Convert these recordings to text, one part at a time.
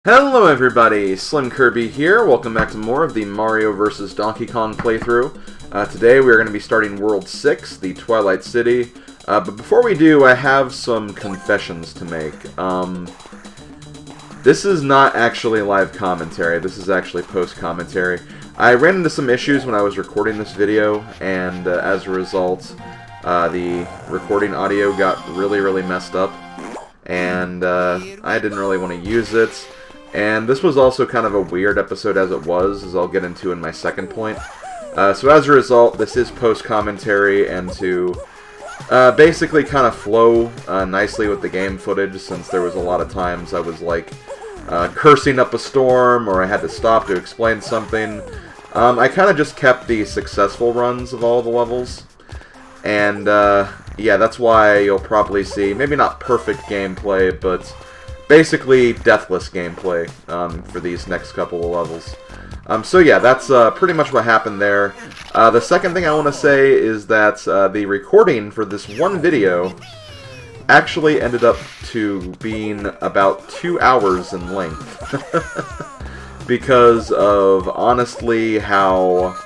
Hello everybody, SlimKirby here. Welcome back to more of the Mario vs. Donkey Kong playthrough. Today we are going to be starting World 6, the Twilight City. But before we do, I have some confessions to make. This is not actually live commentary, this is actually post-commentary. I ran into some issues when I was recording this video, and as a result, the recording audio got really messed up. And I didn't really want to use it. And this was also kind of a weird episode as it was, as I'll get into in my second point. So as a result, this is post-commentary, and to basically kind of flow nicely with the game footage, since there was a lot of times I was like cursing up a storm, or I had to stop to explain something. I kind of just kept the successful runs of all the levels. And yeah, that's why you'll probably see, maybe not perfect gameplay, but basically deathless gameplay for these next couple of levels. So yeah, that's pretty much what happened there. The second thing I want to say is that the recording for this one video actually ended up to being about 2 hours in length. Because of, honestly, how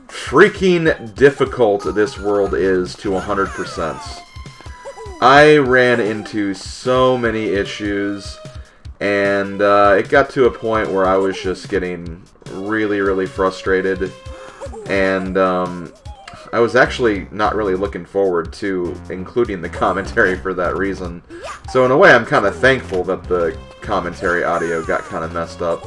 freaking difficult this world is to 100%. I ran into so many issues, and it got to a point where I was just getting really frustrated, and I was actually not really looking forward to including the commentary for that reason. So in a way, I'm kind of thankful that the commentary audio got kind of messed up.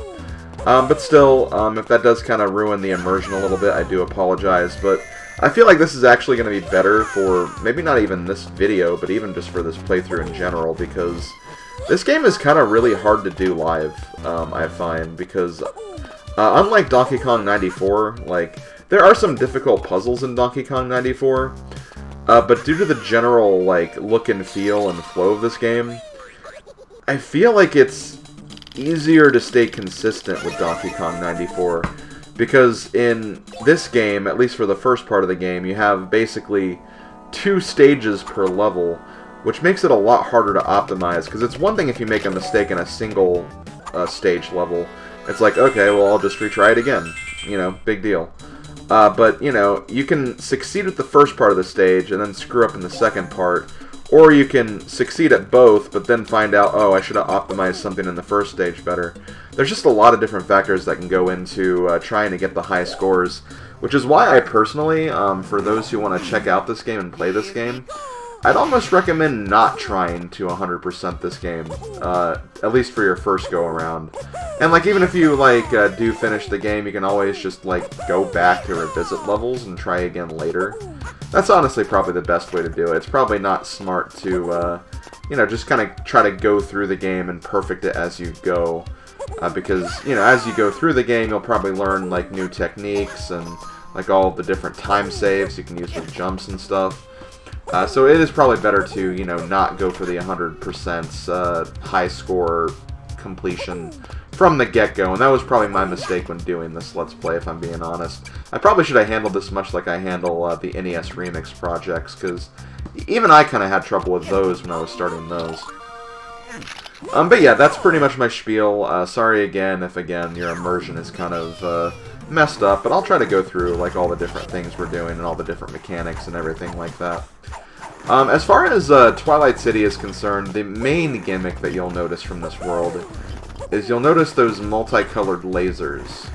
But still, if that does kind of ruin the immersion a little bit, I do apologize, but I feel like this is actually going to be better for, maybe not even this video, but even just for this playthrough in general, because this game is kind of really hard to do live, I find, because unlike Donkey Kong 94, like, there are some difficult puzzles in Donkey Kong 94, but due to the general, like, look and feel and flow of this game, I feel like it's easier to stay consistent with Donkey Kong 94. Because in this game, at least for the first part of the game, you have basically 2 stages per level, which makes it a lot harder to optimize, because it's one thing if you make a mistake in a single stage level. It's like, okay, well, I'll just retry it again. You know, big deal. But, you know, you can succeed at the first part of the stage and then screw up in the second part, or you can succeed at both, but then find out, oh, I should have optimized something in the first stage better. There's just a lot of different factors that can go into trying to get the high scores, which is why I personally, for those who want to check out this game and play this game, I'd almost recommend not trying to 100% this game, at least for your first go-around. And, like, even if you, like, do finish the game, you can always just, like, go back to revisit levels and try again later. That's honestly probably the best way to do it. It's probably not smart to, you know, just kind of try to go through the game and perfect it as you go. Because, you know, as you go through the game, you'll probably learn, like, new techniques and, like, all the different time saves you can use with jumps and stuff. So it is probably better to, you know, not go for the 100% high score completion from the get-go, and that was probably my mistake when doing this Let's Play, if I'm being honest. I probably should have handled this much like I handle the NES Remix projects, because even I kind of had trouble with those when I was starting those. But yeah, that's pretty much my spiel. Sorry again if, again, your immersion is kind of messed up, but I'll try to go through, like, all the different things we're doing and all the different mechanics and everything like that. As far as Twilight City is concerned, the main gimmick that you'll notice from this world is you'll notice those multicolored lasers.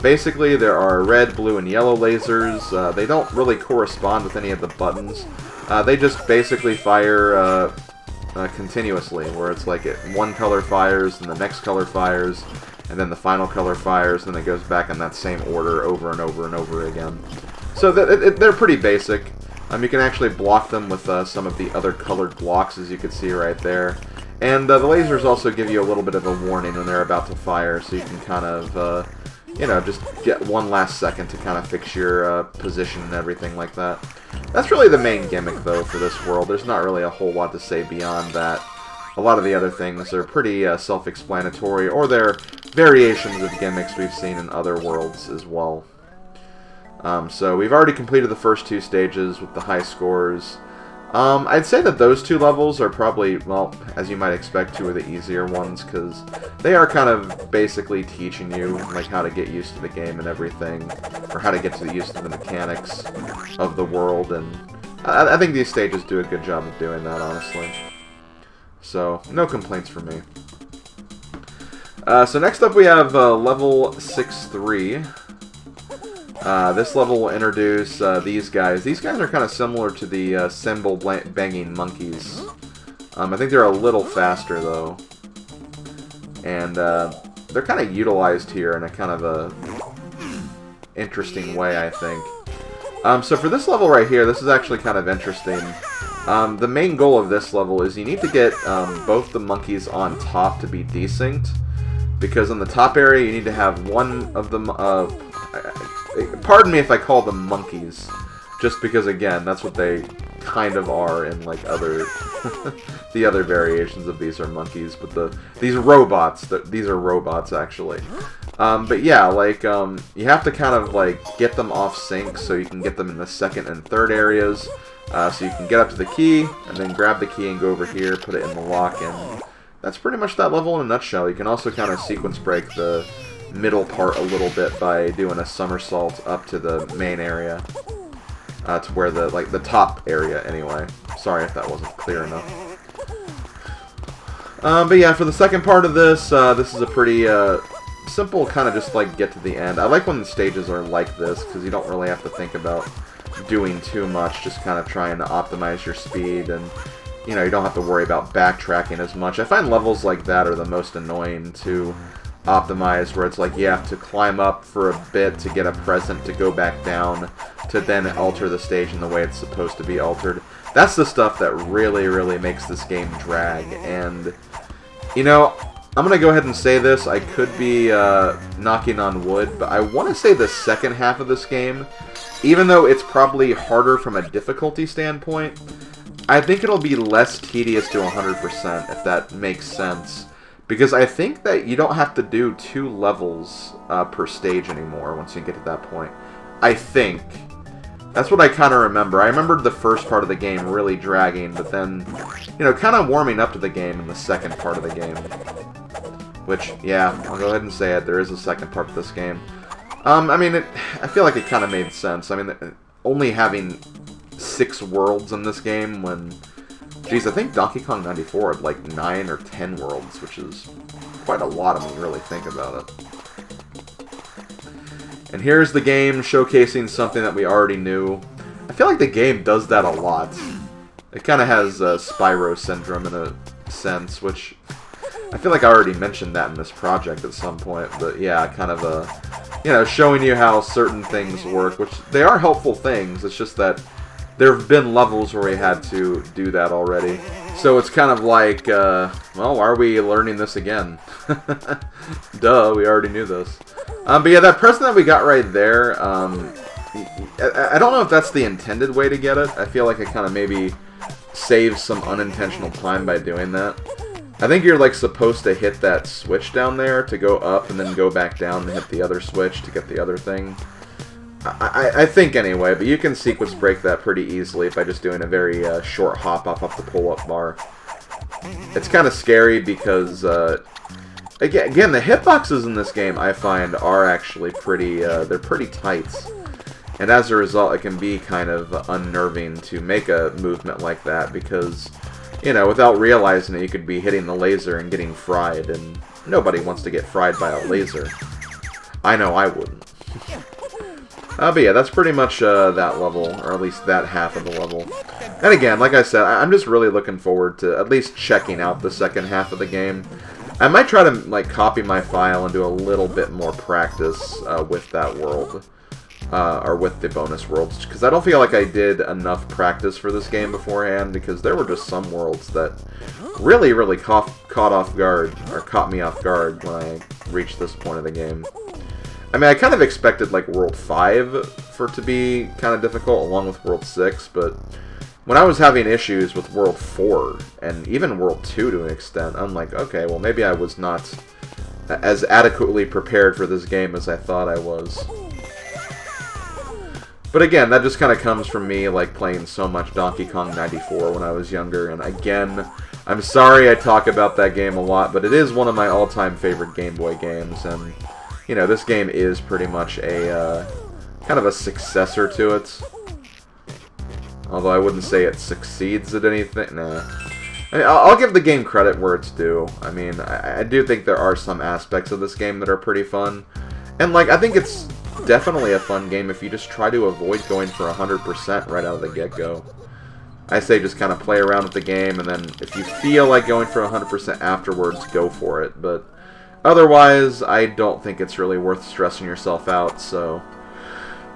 Basically, there are red, blue, and yellow lasers. They don't really correspond with any of the buttons. They just basically fire continuously, where it's like one color fires, and the next color fires, and then the final color fires, and then it goes back in that same order over and over and over again. So they're pretty basic. You can actually block them with some of the other colored blocks, as you can see right there. And the lasers also give you a little bit of a warning when they're about to fire, so you can kind of, you know, just get one last second to kind of fix your position and everything like that. That's really the main gimmick, though, for this world. There's not really a whole lot to say beyond that. A lot of the other things are pretty self-explanatory, or they're variations of gimmicks we've seen in other worlds as well. So we've already completed the first 2 stages with the high scores. I'd say that those two levels are probably, well, as you might expect, two of the easier ones, because they are kind of basically teaching you, like, how to get used to the game and everything, or how to get used to the mechanics of the world, and I think these stages do a good job of doing that, honestly. So, no complaints from me. So next up we have level 6-3. This level will introduce these guys. These guys are kind of similar to the cymbal-banging monkeys. I think they're a little faster, though. And they're kind of utilized here in a kind of a interesting way, I think. So for this level right here, this is actually kind of interesting. The main goal of this level is you need to get both the monkeys on top to be desynced. Because in the top area, you need to have one of them... pardon me if I call them monkeys. Just because, again, that's what they kind of are in, like, other... the other variations of these are monkeys. But these robots, these are robots, actually. But yeah, like, you have to kind of, like, get them off sync so you can get them in the second and third areas. So you can get up to the key, and then grab the key and go over here, put it in the lock, and that's pretty much that level in a nutshell. You can also kind of sequence break the middle part a little bit by doing a somersault up to the main area. To where the top area, anyway. Sorry if that wasn't clear enough. But yeah, for the second part of this, this is a pretty simple kind of just like get to the end. I like when the stages are like this, because you don't really have to think about doing too much, just kind of trying to optimize your speed, and you know, you don't have to worry about backtracking as much. I find levels like that are the most annoying to optimize, where it's like you have to climb up for a bit to get a present to go back down to then alter the stage in the way it's supposed to be altered. That's the stuff that really, really makes this game drag. And, you know, I'm going to go ahead and say this. I could be knocking on wood, but I want to say the second half of this game, even though it's probably harder from a difficulty standpoint, I think it'll be less tedious to 100%, if that makes sense. Because I think that you don't have to do 2 levels per stage anymore once you get to that point. I think. That's what I kind of remember. I remembered the first part of the game really dragging, but then, you know, kind of warming up to the game in the second part of the game. Which, yeah, I'll go ahead and say it. There is a second part to this game. I mean, I feel like it kind of made sense. I mean, only having 6 worlds in this game when... Geez, I think Donkey Kong 94 had like 9 or 10 worlds, which is quite a lot when you really think about it. And here's the game showcasing something that we already knew. I feel like the game does that a lot. It kind of has Spyro syndrome in a sense, which I feel like I already mentioned that in this project at some point. But yeah, kind of you know, showing you how certain things work, which they are helpful things. It's just that there have been levels where we had to do that already. So it's kind of like, well, why are we learning this again? Duh, we already knew this. But yeah, that present that we got right there, I don't know if that's the intended way to get it. I feel like it kind of maybe saves some unintentional time by doing that. I think you're like supposed to hit that switch down there to go up and then go back down and hit the other switch to get the other thing. I think anyway, but you can sequence break that pretty easily by just doing a very short hop off the pull-up bar. It's kind of scary because, again, the hitboxes in this game, I find, are actually pretty, they're pretty tight. And as a result, it can be kind of unnerving to make a movement like that because, you know, without realizing it, you could be hitting the laser and getting fried, and nobody wants to get fried by a laser. I know I wouldn't. But yeah, that's pretty much that level, or at least that half of the level. And again, like I said, I'm just really looking forward to at least checking out the second half of the game. I might try to like copy my file and do a little bit more practice with that world, or with the bonus worlds, because I don't feel like I did enough practice for this game beforehand, because there were just some worlds that really, really caught off guard, or caught me off guard when I reached this point of the game. I mean, I kind of expected, like, World 5 for it to be kind of difficult, along with World 6, but when I was having issues with World 4, and even World 2 to an extent, I'm like, okay, well, maybe I was not as adequately prepared for this game as I thought I was. But again, that just kind of comes from me, like, playing so much Donkey Kong 94 when I was younger. And again, I'm sorry I talk about that game a lot, but it is one of my all-time favorite Game Boy games. And, you know, this game is pretty much a, kind of a successor to it. Although I wouldn't say it succeeds at anything. Nah. I mean, I'll give the game credit where it's due. I mean, I do think there are some aspects of this game that are pretty fun. And, like, I think it's definitely a fun game if you just try to avoid going for 100% right out of the get-go. I say just kind of play around with the game, and then if you feel like going for 100% afterwards, go for it. But otherwise, I don't think it's really worth stressing yourself out, so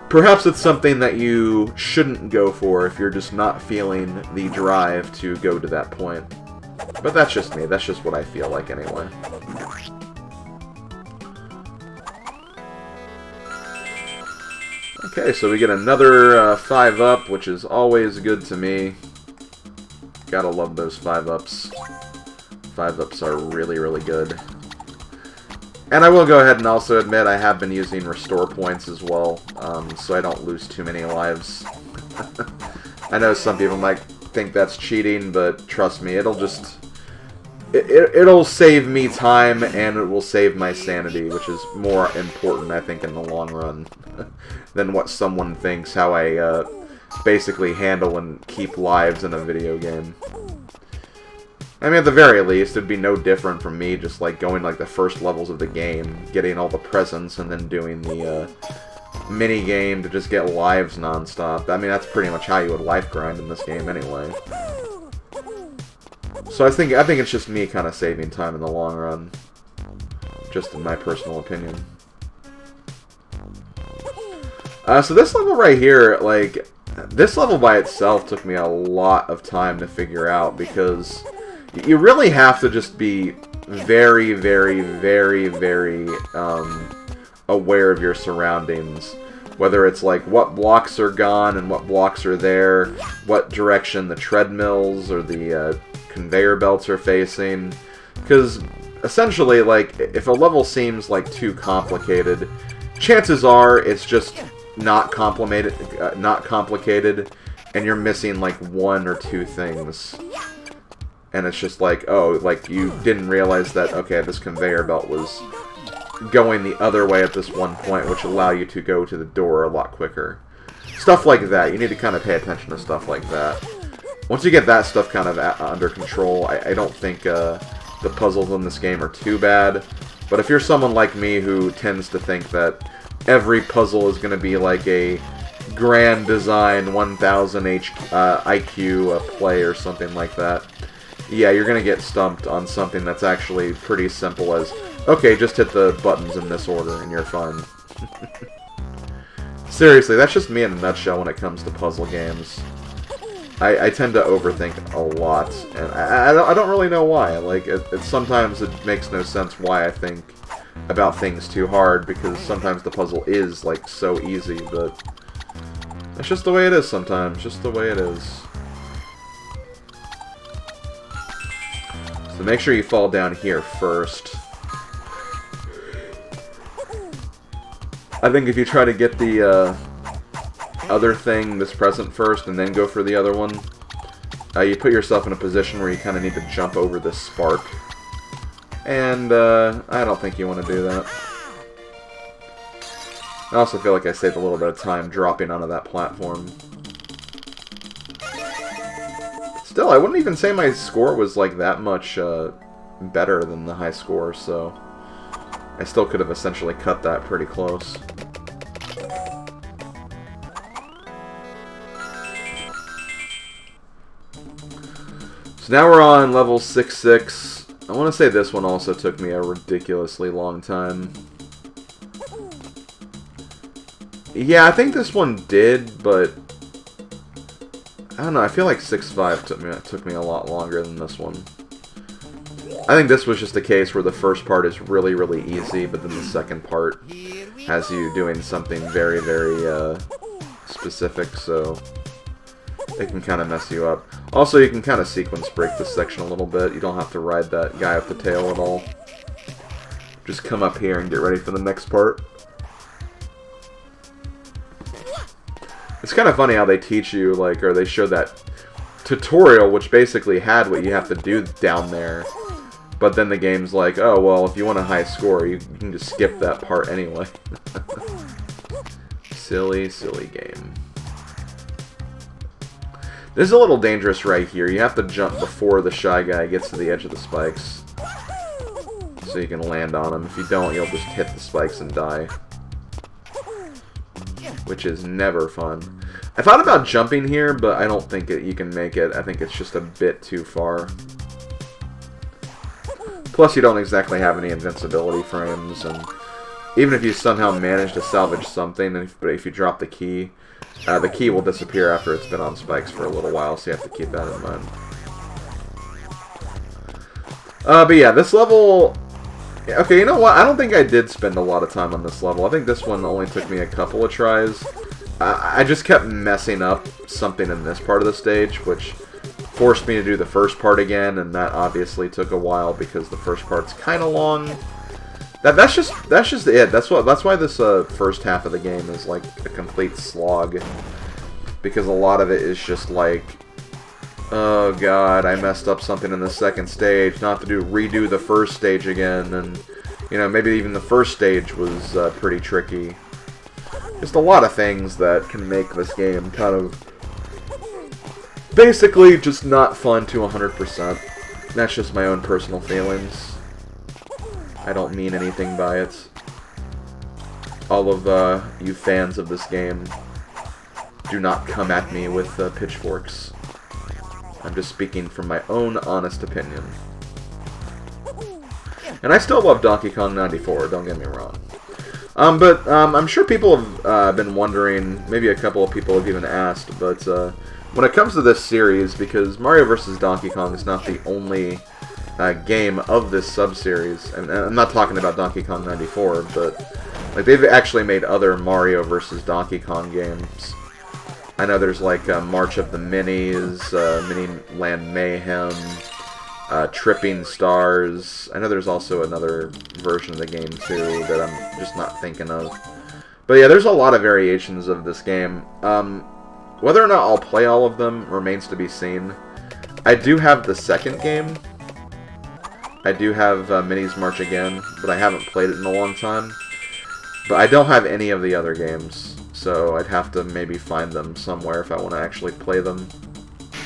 perhaps it's something that you shouldn't go for if you're just not feeling the drive to go to that point. But that's just me. That's just what I feel like anyway. Okay, so we get another 5-up, which is always good to me. Gotta love those 5-ups. 5-ups are really, really good. And I will go ahead and also admit I have been using restore points as well, so I don't lose too many lives. I know some people might think that's cheating, but trust me, it'll just... It'll save me time, and it will save my sanity, which is more important, I think, in the long run, than what someone thinks, how I basically handle and keep lives in a video game. I mean, at the very least, it'd be no different from me just, like, going, like, the first levels of the game, getting all the presents, and then doing the mini-game to just get lives non-stop. I mean, that's pretty much how you would life grind in this game anyway. So I think it's just me kind of saving time in the long run, just in my personal opinion. So this level right here, like, this level by itself took me a lot of time to figure out, because you really have to just be very, very, very, very aware of your surroundings. Whether it's like what blocks are gone and what blocks are there, what direction the treadmills or the conveyor belts are facing. Because essentially, like, if a level seems like too complicated, chances are it's just not complicated, and you're missing like one or two things. And it's just like, oh, like you didn't realize that, okay, this conveyor belt was going the other way at this one point, which allow you to go to the door a lot quicker. Stuff like that. You need to kind of pay attention to stuff like that. Once you get that stuff kind of under control, I don't think the puzzles in this game are too bad. But if you're someone like me who tends to think that every puzzle is going to be like a grand design 1000 IQ play or something like that, yeah, you're going to get stumped on something that's actually pretty simple as, okay, just hit the buttons in this order and you're fine. Seriously, that's just me in a nutshell when it comes to puzzle games. I tend to overthink a lot, and I don't really know why. Like, sometimes it makes no sense why I think about things too hard, because sometimes the puzzle is, like, so easy, but it's just the way it is sometimes, just the way it is. So make sure you fall down here first. I think if you try to get the other thing, this present first, and then go for the other one, you put yourself in a position where you kind of need to jump over this spark. And I don't think you want to do that. I also feel like I saved a little bit of time dropping onto that platform. Still, I wouldn't even say my score was like that much better than the high score, so I still could have essentially cut that pretty close. So now we're on level 6-6. I want to say this one also took me a ridiculously long time. Yeah, I think this one did, but I don't know, I feel like 6-5 took me a lot longer than this one. I think this was just a case where the first part is really, really easy, but then the second part has you doing something very, very specific, so it can kind of mess you up. Also, you can kind of sequence break this section a little bit. You don't have to ride that guy up the tail at all. Just come up here and get ready for the next part. It's kind of funny how they teach you, like, or they show that tutorial, which basically had what you have to do down there. But then the game's like, oh, well, if you want a high score, you can just skip that part anyway. Silly, silly game. This is a little dangerous right here. You have to jump before the Shy Guy gets to the edge of the spikes, so you can land on him. If you don't, you'll just hit the spikes and die, which is never fun. I thought about jumping here, but I don't think you can make it. I think it's just a bit too far. Plus, you don't exactly have any invincibility frames, and even if you somehow manage to salvage something, but if you drop the key will disappear after it's been on spikes for a little while, so you have to keep that in mind. But yeah, this level... Okay, you know what? I don't think I did spend a lot of time on this level. I think this one only took me a couple of tries. I just kept messing up something in this part of the stage, which forced me to do the first part again, and that obviously took a while because the first part's kind of long. That's just it. That's why this first half of the game is like a complete slog, because a lot of it is just like, oh god, I messed up something in the second stage. Not to redo the first stage again, and you know, maybe even the first stage was pretty tricky. Just a lot of things that can make this game kind of basically just not fun to 100%. That's just my own personal feelings. I don't mean anything by it. All of you fans of this game, do not come at me with pitchforks. I'm just speaking from my own honest opinion. And I still love Donkey Kong 94, don't get me wrong. But I'm sure people have been wondering, maybe a couple of people have even asked, but when it comes to this series, because Mario vs. Donkey Kong is not the only game of this sub-series, and I'm not talking about Donkey Kong 94, but like they've actually made other Mario vs. Donkey Kong games. I know there's like March of the Minis, Mini Land Mayhem, Tripping Stars. I know there's also another version of the game too that I'm just not thinking of. But yeah, there's a lot of variations of this game. Whether or not I'll play all of them remains to be seen. I do have the second game. I do have Mini's March Again, but I haven't played it in a long time. But I don't have any of the other games, so I'd have to maybe find them somewhere if I want to actually play them.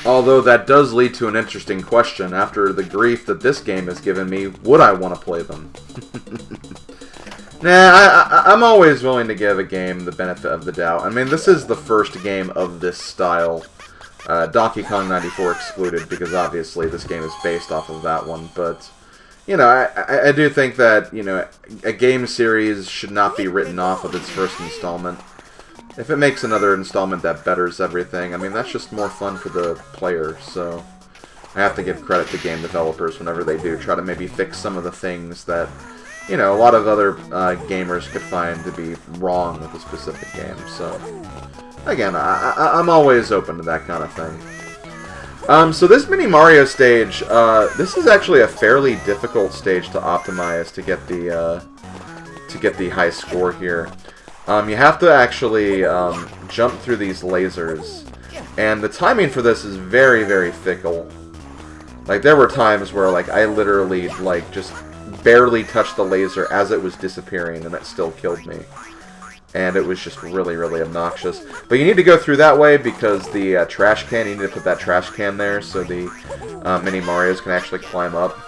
Although that does lead to an interesting question. After the grief that this game has given me, would I want to play them? Nah, I'm always willing to give a game the benefit of the doubt. I mean, this is the first game of this style. Donkey Kong 94 excluded, because obviously this game is based off of that one. But, you know, I do think that, you know, a game series should not be written off of its first installment. If it makes another installment that betters everything, I mean, that's just more fun for the player, so I have to give credit to game developers whenever they do try to maybe fix some of the things that, you know, a lot of other gamers could find to be wrong with a specific game. So, again, I'm always open to that kind of thing. So this Mini Mario stage, this is actually a fairly difficult stage to optimize to get the high score here. You have to actually jump through these lasers, and the timing for this is very, very fickle. Like, there were times where, like, I literally, like, just barely touched the laser as it was disappearing, and it still killed me. And it was just really, really obnoxious. But you need to go through that way because the trash can, you need to put that trash can there so the Mini Marios can actually climb up.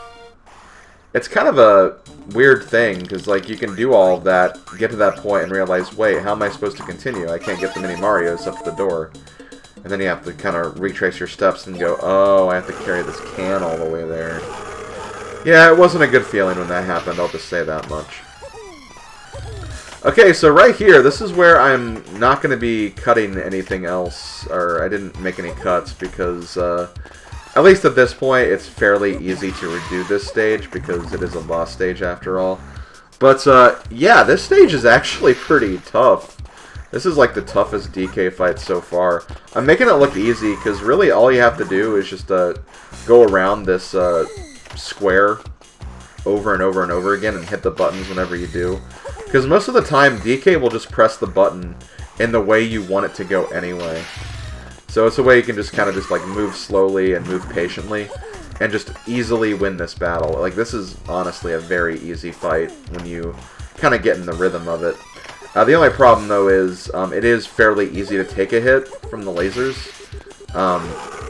It's kind of a weird thing, because like you can do all of that, get to that point, and realize, wait, how am I supposed to continue? I can't get the Mini Marios up the door. And then you have to kind of retrace your steps and go, oh, I have to carry this can all the way there. Yeah, it wasn't a good feeling when that happened, I'll just say that much. Okay, so right here, this is where I'm not going to be cutting anything else, or I didn't make any cuts, because at least at this point, it's fairly easy to redo this stage, because it is a boss stage after all. But, yeah, this stage is actually pretty tough. This is like the toughest DK fight so far. I'm making it look easy, because really all you have to do is just go around this square over and over and over again and hit the buttons whenever you do. Because most of the time, DK will just press the button, in the way you want it to go anyway. So it's a way you can just kind of just like move slowly and move patiently and just easily win this battle. Like, this is honestly a very easy fight when you kind of get in the rhythm of it. The only problem, though, is it is fairly easy to take a hit from the lasers.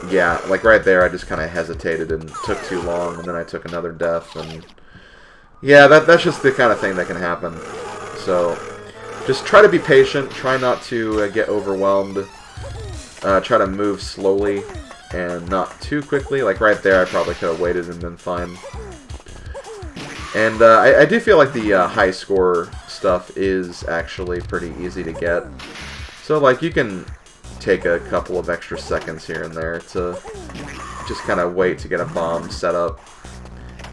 Yeah, like right there, I just kind of hesitated and took too long, and then I took another death, and yeah, that's just the kind of thing that can happen. So, just try to be patient, try not to get overwhelmed, try to move slowly and not too quickly. Like right there, I probably could have waited and been fine. And I do feel like the high score stuff is actually pretty easy to get. So like you can take a couple of extra seconds here and there to just kind of wait to get a bomb set up.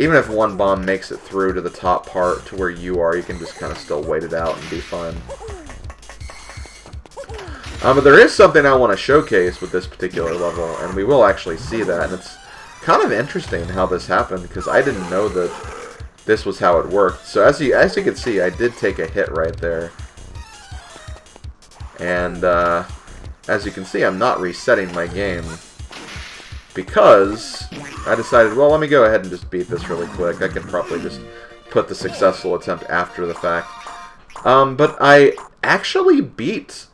Even if one bomb makes it through to the top part to where you are, you can just kind of still wait it out and be fine. But there is something I want to showcase with this particular level, and we will actually see that. And it's kind of interesting how this happened, because I didn't know that this was how it worked. So as you can see, I did take a hit right there. And as you can see, I'm not resetting my game, because I decided, well, let me go ahead and just beat this really quick. I can probably just put the successful attempt after the fact. But I actually beat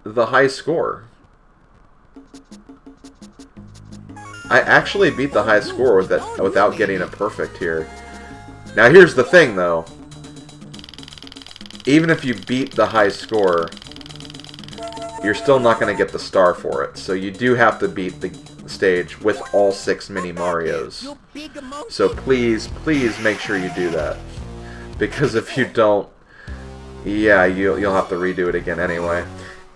the high score. I actually beat the high score without getting a perfect here. Now here's the thing, though. Even if you beat the high score, you're still not going to get the star for it. So you do have to beat the stage with all 6 mini Marios. So please, please make sure you do that. Because if you don't, yeah, you'll have to redo it again anyway.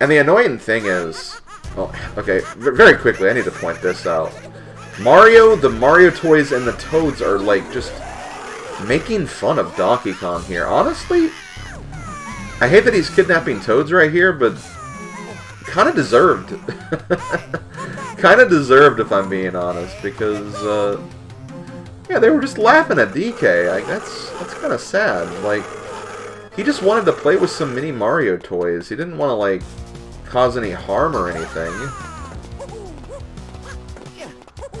And the annoying thing is, oh, okay, very quickly, I need to point this out. The Mario toys and the Toads are like just making fun of Donkey Kong here. Honestly, I hate that he's kidnapping Toads right here, but kind of deserved. Kind of deserved, if I'm being honest, because yeah, they were just laughing at DK. Like that's kind of sad. Like, he just wanted to play with some mini Mario toys. He didn't want to like cause any harm or anything.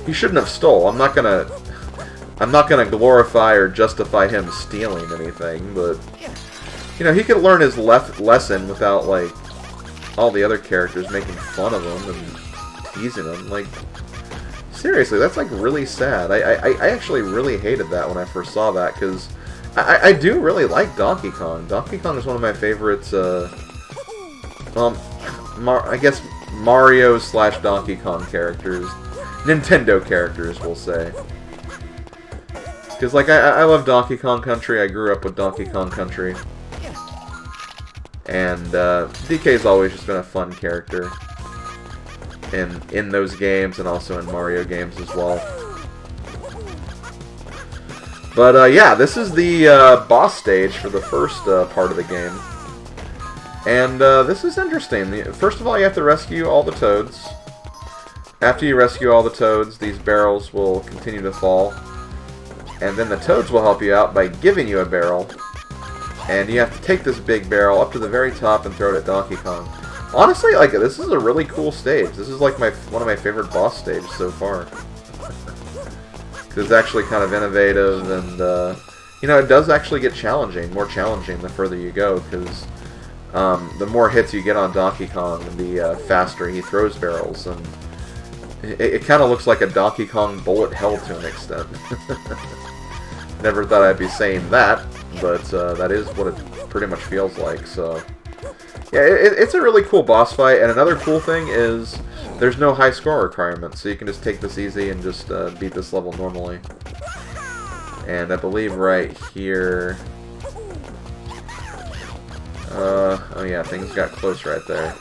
He shouldn't have stole. I'm not gonna glorify or justify him stealing anything, but you know, he could learn his lesson without like all the other characters making fun of him and teasing him. Like, seriously, that's like really sad. I actually really hated that when I first saw that, because I do really like Donkey Kong. Donkey Kong is one of my favorites, well, I guess Mario / Donkey Kong characters. Nintendo characters, we'll say. Because, like, I love Donkey Kong Country. I grew up with Donkey Kong Country. And DK's always just been a fun character in those games and also in Mario games as well. But yeah, this is the boss stage for the first part of the game. And this is interesting. First of all, you have to rescue all the Toads. After you rescue all the Toads, these barrels will continue to fall. And then the Toads will help you out by giving you a barrel. And you have to take this big barrel up to the very top and throw it at Donkey Kong. Honestly, like, this is a really cool stage. This is like one of my favorite boss stages so far. It's actually kind of innovative, and you know, it does actually get challenging, more challenging the further you go, because the more hits you get on Donkey Kong, the faster he throws barrels, and it kind of looks like a Donkey Kong bullet hell to an extent. Never thought I'd be saying that, but that is what it pretty much feels like. So yeah, it's a really cool boss fight, and another cool thing is there's no high score requirement, so you can just take this easy and just beat this level normally. And I believe right here, oh yeah, things got close right there.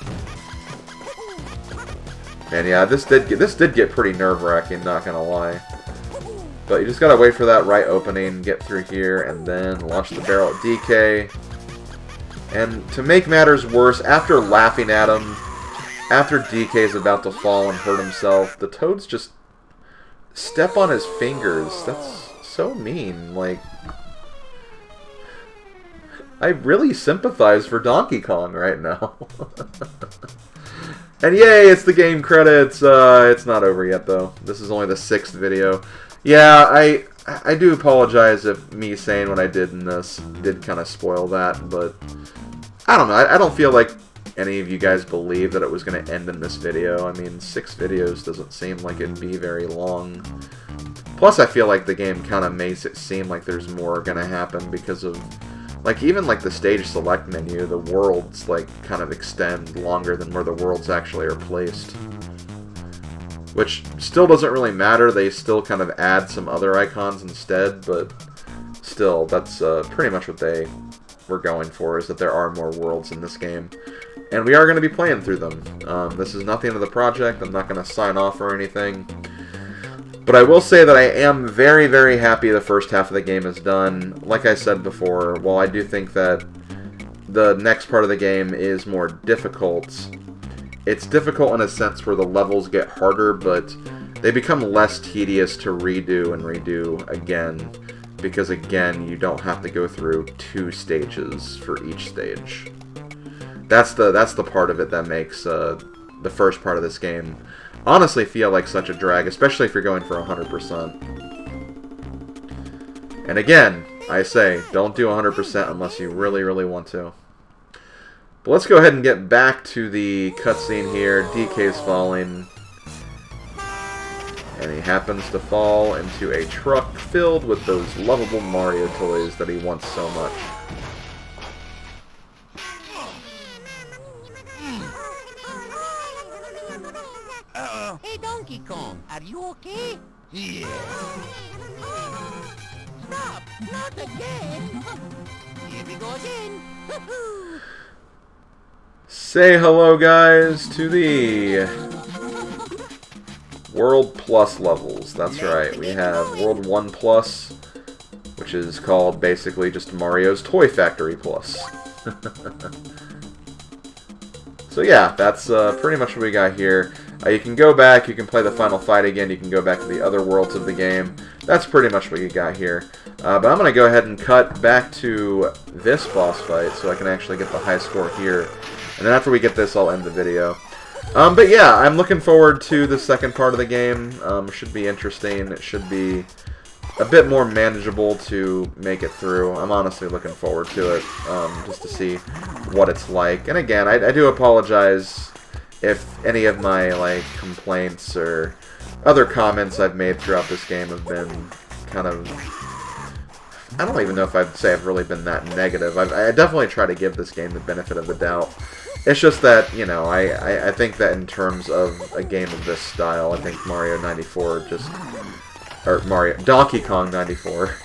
And yeah, this did get pretty nerve-wracking, not gonna lie. But you just gotta wait for that right opening, get through here, and then launch the barrel at DK. And to make matters worse, after laughing at him, after DK is about to fall and hurt himself, the Toads just step on his fingers. That's so mean. Like, I really sympathize for Donkey Kong right now. And yay, it's the game credits. It's not over yet, though. This is only the 6th video. Yeah, I do apologize if me saying what I did in this did kind of spoil that, but I don't know. I don't feel like any of you guys believe that it was going to end in this video. I mean, 6 videos doesn't seem like it'd be very long. Plus, I feel like the game kind of makes it seem like there's more going to happen because of, like, even like the stage select menu, the worlds like kind of extend longer than where the worlds actually are placed. Which still doesn't really matter. They still kind of add some other icons instead, but still, that's pretty much what they were going for, is that there are more worlds in this game. And we are going to be playing through them. This is not the end of the project. I'm not going to sign off or anything. But I will say that I am very, very happy the first half of the game is done. Like I said before, while I do think that the next part of the game is more difficult, it's difficult in a sense where the levels get harder, but they become less tedious to redo and redo again. Because again, you don't have to go through 2 stages for each stage. That's the part of it that makes the first part of this game honestly feel like such a drag, especially if you're going for 100%. And again, I say, don't do 100% unless you really, really want to. But let's go ahead and get back to the cutscene here. DK's falling. And he happens to fall into a truck filled with those lovable Mario toys that he wants so much. Hey, Donkey Kong, are you okay? Yeah. Stop! Not again! Here we go again! Say hello, guys, to the World Plus levels. That's right, we have World 1 Plus, which is called basically just Mario's Toy Factory Plus. So yeah, that's pretty much what we got here. You can go back, you can play the final fight again, you can go back to the other worlds of the game. That's pretty much what you got here. But I'm going to go ahead and cut back to this boss fight so I can actually get the high score here. And then after we get this, I'll end the video. But yeah, I'm looking forward to the second part of the game. It should be interesting. It should be a bit more manageable to make it through. I'm honestly looking forward to it, just to see what it's like. And again, I do apologize if any of my like complaints or other comments I've made throughout this game have been kind of, I don't even know if I'd say I've really been that negative. I definitely try to give this game the benefit of the doubt. It's just that, you know, I think that in terms of a game of this style, I think Mario 94 just, or Donkey Kong 94,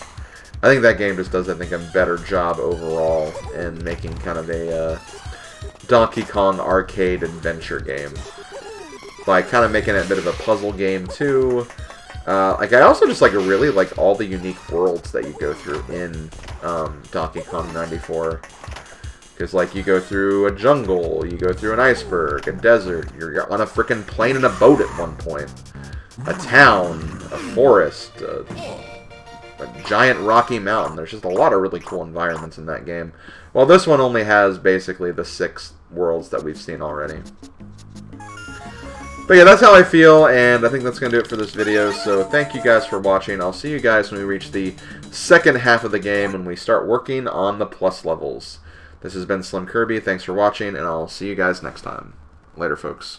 I think that game just does, I think, a better job overall in making kind of a Donkey Kong arcade adventure game. By kind of making it a bit of a puzzle game too. Like I also just really like all the unique worlds that you go through in Donkey Kong 94. Because like you go through a jungle, you go through an iceberg, a desert, you're on a frickin' plane and a boat at one point. A town, a forest, a giant rocky mountain. There's just a lot of really cool environments in that game. Well, this one only has basically the 6 worlds that we've seen already. But yeah, that's how I feel, and I think that's going to do it for this video. So thank you guys for watching. I'll see you guys when we reach the second half of the game when we start working on the plus levels. This has been SlimKirby. Thanks for watching, and I'll see you guys next time. Later, folks.